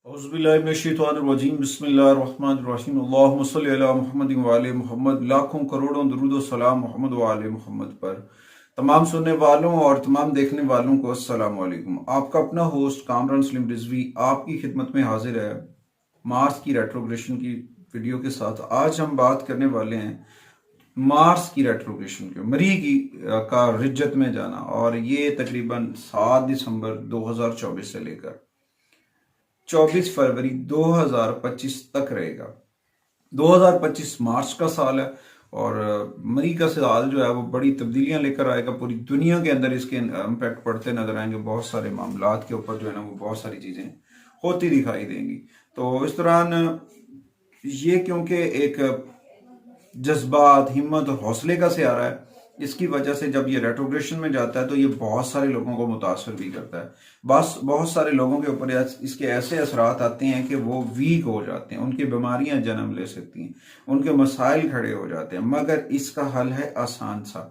औज़ुबिल्लाहिमिनश्शैतानिर्रजीम बिस्मिल्लाहिर्रहमानिर्रहीम अल्लाहुम्मा सल्लि अला मुहम्मद व आले मुहम्मद। लाखों करोड़ों दुरूद व सलाम मोहम्मद व आले मुहम्मद पर। तमाम सुनने वालों और तमाम देखने वालों को अस्सलाम वालेकुम। आपका अपना होस्ट कामरान सलीम रिजवी आपकी खिदमत में हाजिर है मार्स की रेट्रोग्रेशन की वीडियो के साथ। आज हम बात करने वाले हैं मार्स की रेट्रोग्रेशन के मरीख का रिज्जत में जाना, और ये तकरीबन 7 दिसंबर 2024 से लेकर 24 फरवरी 2025 तक रहेगा। 2025 मार्च का साल है और मई का साल जो है वो बड़ी तब्दीलियां लेकर आएगा। पूरी दुनिया के अंदर इसके इम्पैक्ट पड़ते नजर आएंगे। बहुत सारे मामलात के ऊपर जो है ना वो बहुत सारी चीजें होती दिखाई देंगी। तो इस दौरान ये क्योंकि एक जज्बात, हिम्मत और हौसले का सहारा है, इसकी वजह से जब ये रेट्रोग्रेशन में जाता है तो ये बहुत सारे लोगों को मुतासर भी करता है। बस बहुत सारे लोगों के ऊपर इसके ऐसे असरात आते हैं कि वो वीक हो जाते हैं, उनकी बीमारियां जन्म ले सकती हैं, उनके मसाइल खड़े हो जाते हैं। मगर इसका हल है आसान सा,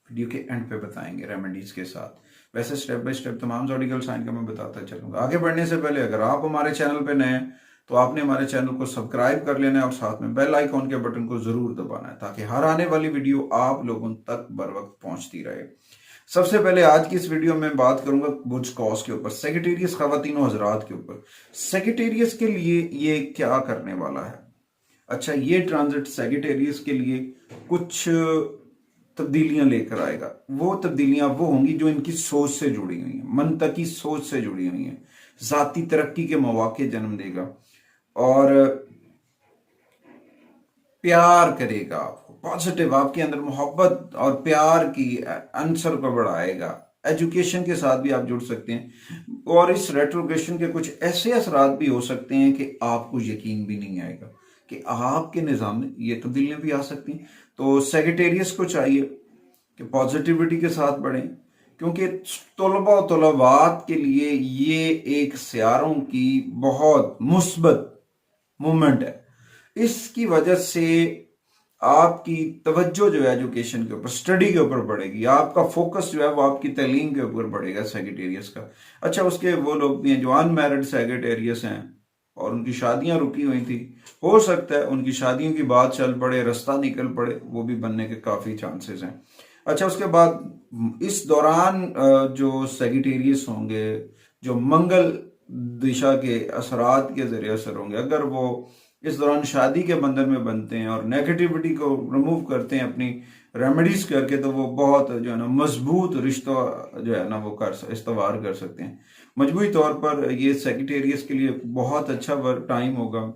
वीडियो के एंड पे बताएंगे रेमेडीज के साथ। वैसे स्टेप बाय स्टेप तमाम ज़ोडिकल साइन का मैं बताता चलूंगा। आगे बढ़ने से पहले अगर आप हमारे चैनल पे नए हैं तो आपने हमारे चैनल को सब्सक्राइब कर लेना है और साथ में बेल आइकॉन के बटन को जरूर दबाना है ताकि हर आने वाली वीडियो आप लोगों तक बर वक्त पहुंचती रहे। सबसे पहले आज की इस वीडियो में बात करूंगा बुर्ज कॉस के ऊपर, सेक्रेटेरियस खवातीन और हजरात के ऊपर। सेक्रेटेरियस के लिए ये क्या करने वाला है? अच्छा, ये ट्रांजिट सेक्रेटेरियस के लिए कुछ तब्दीलियां लेकर आएगा। वो तब्दीलियां वो होंगी जो इनकी सोच से जुड़ी हुई हैं, मनतकी सोच से जुड़ी हुई हैं, जाती तरक्की के मौके जन्म देगा और प्यार करेगा आपको, पॉजिटिव आपके अंदर मोहब्बत और प्यार की आंसर को बढ़ाएगा। एजुकेशन के साथ भी आप जुड़ सकते हैं और इस रेट्रोग्रेशन के कुछ ऐसे असरात भी हो सकते हैं कि आपको यकीन भी नहीं आएगा कि आपके निज़ाम में ये तब्दीलियां भी आ सकती हैं। तो सेक्रेटेरियस को चाहिए कि पॉजिटिविटी के साथ बढ़ें, क्योंकि तलबा और तलबात के लिए ये एक सियारों की बहुत मुस्बत मूवमेंट है। इसकी वजह से आपकी तवज्जो जो है एजुकेशन के ऊपर, स्टडी के ऊपर बढ़ेगी। आपका फोकस जो है वो आपकी तालीम के ऊपर बढ़ेगा सेक्रेटेरियस का। अच्छा, उसके वो लोग भी हैं जो अनमैरिड सेक्रेटेरियस हैं और उनकी शादियां रुकी हुई थी, हो सकता है उनकी शादियों की बात चल पड़े, रास्ता निकल पड़े, वो भी बनने के काफ़ी चांसेस हैं। अच्छा, उसके बाद इस दौरान जो सेक्रेटेरियस होंगे, जो मंगल दिशा के असरात के जरिए असर होंगे, अगर वो इस दौरान शादी के बंधन में बनते हैं और नेगेटिविटी को रिमूव करते हैं अपनी रेमेडीज करके, तो वो बहुत जो है ना मजबूत रिश्ता जो है ना वो इस्तवार कर सकते हैं। मजबूरी तौर पर ये सेक्रेटेरियस के लिए बहुत अच्छा टाइम होगा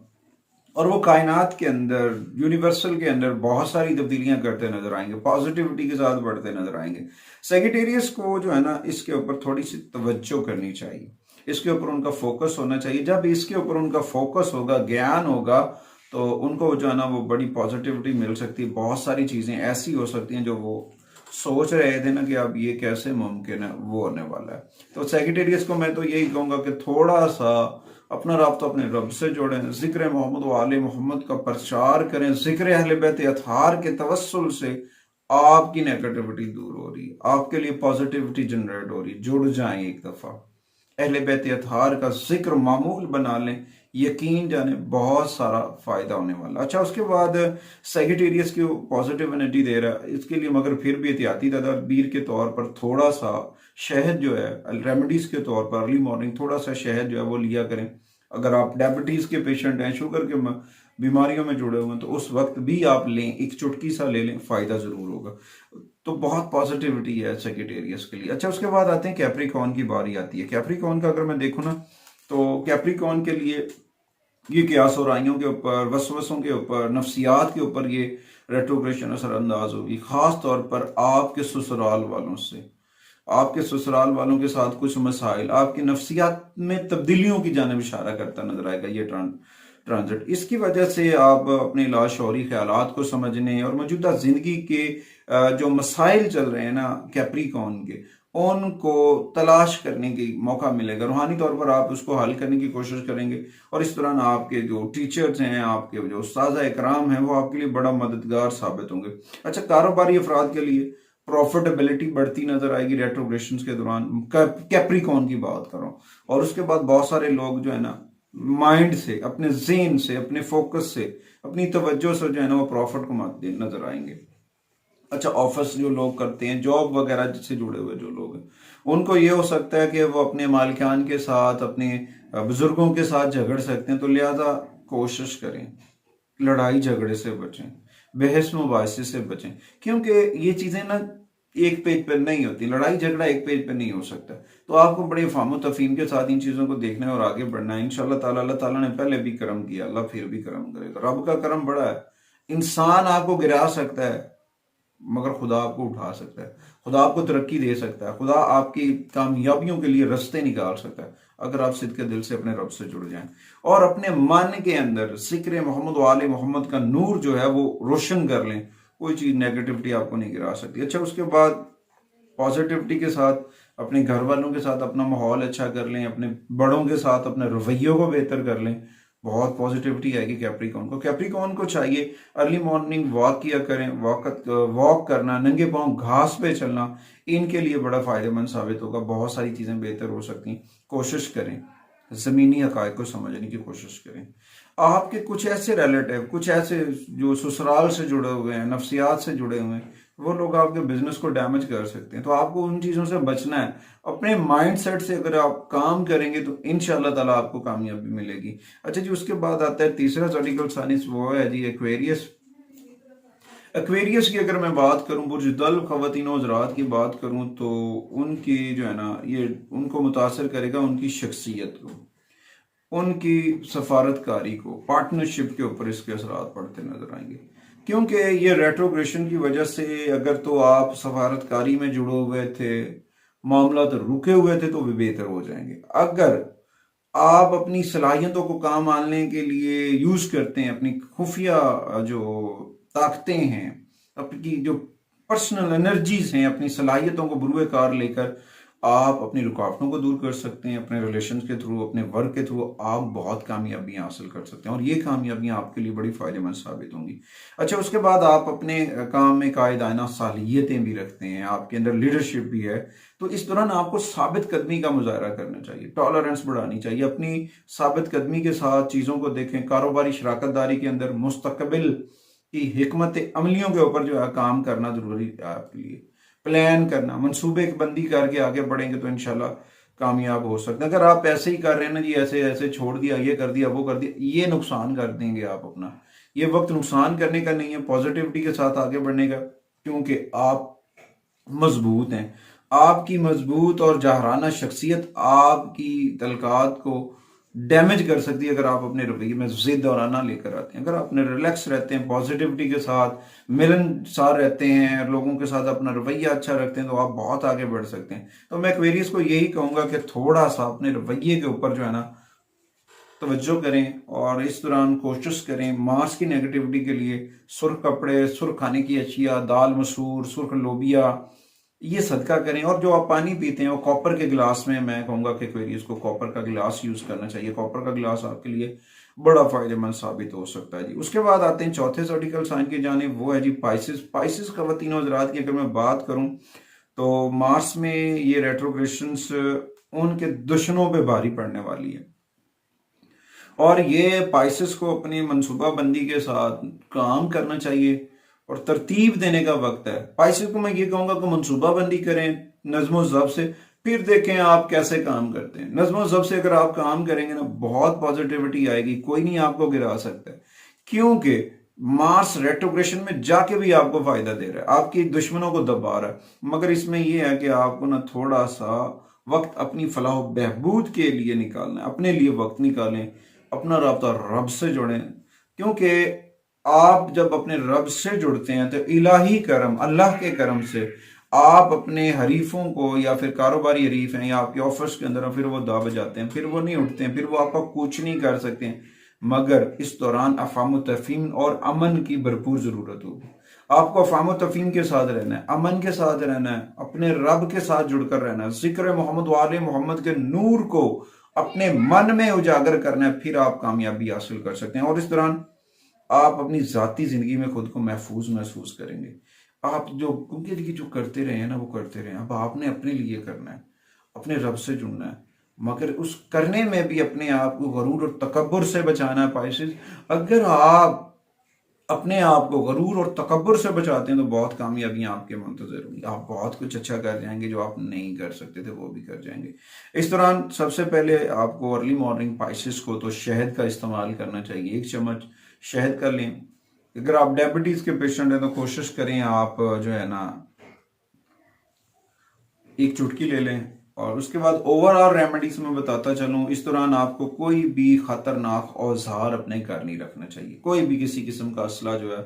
और वो कायनात के अंदर, यूनिवर्सल के अंदर बहुत सारी तब्दीलियां करते नजर आएंगे, पॉजिटिविटी के साथ बढ़ते नजर आएंगे। सेक्रेटेरियस को जो है ना इसके ऊपर थोड़ी सी तवज्जो करनी चाहिए, इसके ऊपर उनका फोकस होना चाहिए। जब इसके ऊपर उनका फोकस होगा, ज्ञान होगा, तो उनको जो है ना वो बड़ी पॉजिटिविटी मिल सकती है। बहुत सारी चीजें ऐसी हो सकती हैं जो वो सोच रहे थे ना कि अब ये कैसे मुमकिन है, वो होने वाला है। तो सेक्रेटेरियस को मैं तो यही कहूंगा कि थोड़ा सा अपना राब्ता अपने रब से जोड़ें, जिक्र मोहम्मद व आले मोहम्मद का प्रचार करें, जिक्र अहले बैत अतहार के तवस्सुल से आपकी नेगेटिविटी दूर हो रही है, आपके लिए पॉजिटिविटी जनरेट हो रही है। जुड़ जाएं एक दफा, अहले बैत अतहार का जिक्र मामूल बना लें, यकीन जाने बहुत सारा फायदा होने वाला। अच्छा, उसके बाद सेक्रेटेरियस की पॉजिटिव एनर्जी दे रहा है, इसके लिए मगर फिर भी एहतियाती तदाबीर के तौर पर थोड़ा सा शहद जो है, रेमेडीज के तौर पर अर्ली मॉर्निंग थोड़ा सा शहद जो है वो लिया करें। अगर आप डायबिटीज के पेशेंट हैं, शुगर के बीमारियों में जुड़े हुए हैं, तो उस वक्त भी आप लें, एक चुटकी सा ले लें, फायदा जरूर होगा। तो बहुत पॉजिटिविटी है सेक्रेटेरियस के लिए। अच्छा, उसके बाद आते हैं कैप्रिकॉर्न की बारी आती है। कैप्रिकॉर्न का अगर मैं देखूँ ना, तो कैप्रिकॉर्न के लिए ये क्यास और आइयों के ऊपर, वसवसों के ऊपर, नफ्सियात के ऊपर ये रेट्रोग्रेशन असरअंदाज होगी। खास तौर पर आपके ससुराल वालों से, आपके ससुराल वालों के साथ कुछ मसाइल, आपकी नफ्सियात में तब्दीलियों की जानिब इशारा करता नजर आएगा ये ट्रांजिट। इसकी वजह से आप अपने लाशौरी ख्यालात को समझने और मौजूदा जिंदगी के जो मसाइल चल रहे हैं ना कैप्रिकॉर्न के, उनको तलाश करने की मौका मिलेगा। रूहानी तौर पर आप उसको हल करने की कोशिश करेंगे और इस दौरान आपके जो टीचर्स हैं, आपके जो उस्ताद इकराम हैं, वो आपके लिए बड़ा मददगार साबित होंगे। अच्छा, कारोबारी अफराद के लिए प्रॉफिटेबिलिटी बढ़ती नजर आएगी रेट्रोग्रेशन के दौरान, कैप्रिकॉर्न की बात कर रहा हूँ। और उसके बाद बहुत सारे लोग जो है ना माइंड से, अपने ज़हन से, अपने फोकस से, अपनी तवज्जो से जो है ना वो प्रॉफिट कमाते नजर आएंगे। अच्छा, ऑफिस जो लोग करते हैं, जॉब वगैरह जिससे जुड़े हुए जो लोग हैं, उनको ये हो सकता है कि वो अपने मालिकान के साथ, अपने बुजुर्गों के साथ झगड़ सकते हैं, तो लिहाजा कोशिश करें लड़ाई झगड़े से बचें, बहस मुबाहिसे से बचें, क्योंकि ये चीज़ें ना एक पेज पर नहीं होती, लड़ाई झगड़ा एक पेज पर नहीं हो सकता। तो आपको बड़े फाहम तफहीम के साथ इन चीज़ों को देखना है और आगे बढ़ना है। इंशाअल्लाह ताला, अल्लाह ताला ने पहले भी करम किया, अल्लाह फिर भी करम करेगा। रब का करम बड़ा है। इंसान आपको गिरा सकता है मगर खुदा आपको उठा सकता है, खुदा आपको तरक्की दे सकता है, खुदा आपकी कामयाबियों के लिए रास्ते निकाल सकता है, अगर आप सिद्ध दिल से अपने रब से जुड़ जाएं और अपने मन के अंदर जिक्र मोहम्मद वाले मोहम्मद का नूर जो है वो रोशन कर लें। कोई चीज़ नेगेटिविटी आपको नहीं गिरा सकती। अच्छा, उसके बाद पॉजिटिविटी के साथ अपने घर वालों के साथ अपना माहौल अच्छा कर लें, अपने बड़ों के साथ अपने रवैयों को बेहतर कर लें, बहुत पॉजिटिविटी आएगी कैप्रिकॉन को। कैप्रिकॉन को चाहिए अर्ली मॉर्निंग वॉक किया करें, वॉक करना, नंगे पांव घास पे चलना, इनके लिए बड़ा फायदेमंद साबित होगा। बहुत सारी चीजें बेहतर हो सकती। कोशिश करें, जमीनी हकायक को समझने की कोशिश करें। आपके कुछ ऐसे रिलेटिव, कुछ ऐसे जो ससुराल से जुड़े हुए हैं, नफ्सियात से जुड़े हुए हैं, वो लोग आपके बिजनेस को डैमेज कर सकते हैं, तो आपको उन चीजों से बचना है। अपने माइंड सेट से अगर आप काम करेंगे तो इंशाअल्लाह ताला आपको कामयाबी मिलेगी। अच्छा जी, उसके बाद आता है तीसरा ज़ोडिकल साइंस, वो है जी एक्वेरियस। एक्वेरियस की अगर मैं बात करूं, बुर्ज दल खवातीन और हज़रात की बात करूं, तो उनकी जो है ना, ये उनको मुतासर करेगा उनकी शख्सियत को, उनकी सफारतकारी को, पार्टनरशिप के ऊपर इसके असरात पड़ते नजर आएंगे। क्योंकि ये रेट्रोग्रेशन की वजह से अगर तो आप सफारतकारी में जुड़े हुए थे, मामला तो रुके हुए थे, तो भी बेहतर हो जाएंगे। अगर आप अपनी सलाहियतों को काम आने के लिए यूज करते हैं, अपनी खुफिया जो ताकतें हैं, अपनी जो पर्सनल एनर्जीज हैं, अपनी सलाहियतों को बुरुए कार लेकर आप अपनी रुकावटों को दूर कर सकते हैं। अपने रिलेशन के थ्रू, अपने वर्क के थ्रू आप बहुत कामयाबियां हासिल कर सकते हैं और ये कामयाबियां आपके लिए बड़ी फायदेमंद साबित होंगी। अच्छा, उसके बाद आप अपने काम में कायदाना सालियतें भी रखते हैं, आपके अंदर लीडरशिप भी है, तो इस दौरान आपको साबित कदमी का मुजाहरा करना चाहिए, टॉलरेंस बढ़ानी चाहिए। अपनी साबित कदमी के साथ चीज़ों को देखें। कारोबारी शराकतदारी के अंदर मुस्तकबिल की हिकमत अमलियों के ऊपर जो है काम करना जरूरी है आपके लिए। प्लान करना, मनसूबे बंदी करके आगे बढ़ेंगे तो इंशाल्लाह कामयाब हो सकते हैं। अगर आप ऐसे ही कर रहे हैं ना जी, ऐसे ऐसे छोड़ दिया, ये कर दिया, वो कर दिया, ये नुकसान कर देंगे आप अपना। ये वक्त नुकसान करने का नहीं है, पॉजिटिविटी के साथ आगे बढ़ने का, क्योंकि आप मजबूत हैं। आपकी मजबूत और जहराना शख्सियत आपकी तलकात को डैमेज कर सकती है अगर आप अपने रवैये में जिद और आना लेकर आते हैं। अगर आप अपने रिलैक्स रहते हैं, पॉजिटिविटी के साथ मिलनसार रहते हैं, लोगों के साथ अपना रवैया अच्छा रखते हैं, तो आप बहुत आगे बढ़ सकते हैं। तो मैं एक्वेरियस को यही कहूंगा कि थोड़ा सा अपने रवैये के ऊपर जो है ना तवज्जो करें और इस दौरान कोशिश करें मार्स की नेगेटिविटी के लिए सुर्ख कपड़े, सुर्ख खाने की अशिया, दाल मसूर, सुर्ख लोबिया, ये सदका करें। और जो आप पानी पीते हैं वो कॉपर के गिलास में, मैं कहूंगा कि एक्वेरियस को कॉपर का गिलास यूज करना चाहिए। कॉपर का गिलास आपके लिए बड़ा फायदेमंद साबित हो सकता है जी। उसके बाद आते हैं चौथे ज़ोडिकल साइन की जानिब, वो है जी पाइसिस। पाइसिस खवातीन और हज़रात की अगर मैं बात करूं तो मार्स में ये रेट्रोग्रेशंस उनके दुश्मनों पे भारी पड़ने वाली है और ये पाइसिस को अपनी मनसूबाबंदी के साथ काम करना चाहिए और तरतीब देने का वक्त है। पाइसिस को मैं ये कहूंगा कि मनसूबाबंदी करें नज़्म ज़ब्त से, फिर देखें आप कैसे काम करते हैं। नज़्म ज़ब्त से अगर आप काम करेंगे ना, बहुत पॉजिटिविटी आएगी, कोई नहीं आपको गिरा सकता है, क्योंकि मार्स रेट्रोग्रेशन में जाके भी आपको फायदा दे रहा है, आपकी दुश्मनों को दबा रहा है। मगर इसमें यह है कि आपको ना थोड़ा सा वक्त अपनी फलाह बहबूद के लिए निकालना है, अपने लिए वक्त निकालें, अपना राब्ता रब से जोड़ें, क्योंकि आप जब अपने रब से जुड़ते हैं तो इलाही करम, अल्लाह के करम से आप अपने हरीफों को, या फिर कारोबारी हरीफ हैं या आपके ऑफिस के अंदर, फिर वो दाब जाते हैं, फिर वो नहीं उठते हैं, फिर वो आपका कुछ नहीं कर सकते हैं। मगर इस दौरान अफाम तफहीम और अमन की भरपूर जरूरत होगी। आपको अफाम तफहीम के साथ रहना है, अमन के साथ रहना है, अपने रब के साथ जुड़कर रहना है, जिक्र मोहम्मद वाले मोहम्मद के नूर को अपने मन में उजागर करना है, फिर आप कामयाबी हासिल कर सकते हैं। और इस दौरान आप अपनी जाती जिंदगी में खुद को महफूज महसूस करेंगे। आप जो, क्योंकि जो करते रहे हैं ना वो करते रहे, अब आपने अपने लिए करना है, अपने रब से जुड़ना है, मगर उस करने में भी अपने आप को गरूर और तकब्बुर से बचाना है पाइसेस। अगर आप अपने आप को गरूर और तकब्बुर से बचाते हैं तो बहुत कामयाबियां आपके मुंतज़िर होंगी। आप बहुत कुछ अच्छा कर जाएंगे, जो आप नहीं कर सकते थे वो भी कर जाएंगे। इस दौरान सबसे पहले आपको अर्ली मॉर्निंग पाइसेस को तो शहद का इस्तेमाल करना चाहिए। 1 चम्मच शहद का लें। अगर आप डायबिटीज़ के पेशेंट हैं तो कोशिश करें आप जो है ना 1 चुटकी ले लें। और उसके बाद ओवरऑल रेमेडीज में बताता चलूं, इस दौरान आपको कोई भी खतरनाक औजार अपने घर नहीं रखना चाहिए। कोई भी किसी किस्म का असला जो है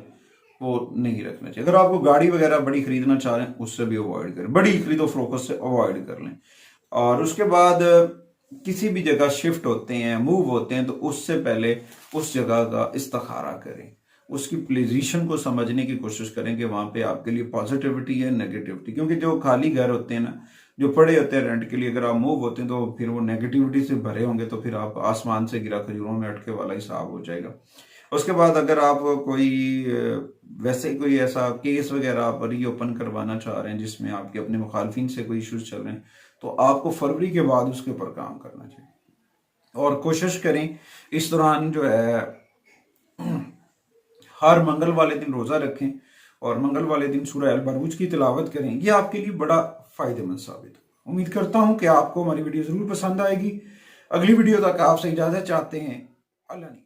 वो नहीं रखना चाहिए। अगर आपको गाड़ी वगैरह बड़ी खरीदना चाह रहे हैं उससे भी अवॉइड करें, बड़ी खरीदो फरोख्त से अवॉइड कर लें। और उसके बाद किसी भी जगह शिफ्ट होते हैं, मूव होते हैं, तो उससे पहले उस जगह का इस्तिखारा करें, उसकी पोजीशन को समझने की कोशिश करें कि वहां पे आपके लिए पॉजिटिविटी है, नेगेटिविटी। क्योंकि जो खाली घर होते हैं ना, जो पड़े होते हैं रेंट के लिए, अगर आप मूव होते हैं तो फिर वो नेगेटिविटी से भरे होंगे, तो फिर आप आसमान से गिरा खजूरों में अटके वाला हिसाब हो जाएगा। उसके बाद अगर आप कोई वैसे कोई ऐसा केस वगैरह आप रीओपन करवाना चाह रहे हैं जिसमें आपके अपने मुखालफिन से कोई इश्यूज चल रहे हैं, तो आपको फरवरी के बाद उसके ऊपर काम करना चाहिए। और कोशिश करें इस दौरान जो है हर मंगल वाले दिन रोजा रखें और मंगल वाले दिन सूरह अल बरूज की तिलावत करें। ये आपके लिए बड़ा फायदेमंद साबित होगा। उम्मीद करता हूं कि आपको हमारी वीडियो जरूर पसंद आएगी। अगली वीडियो तक आपसे इजाजत चाहते हैं। अल्लाह ने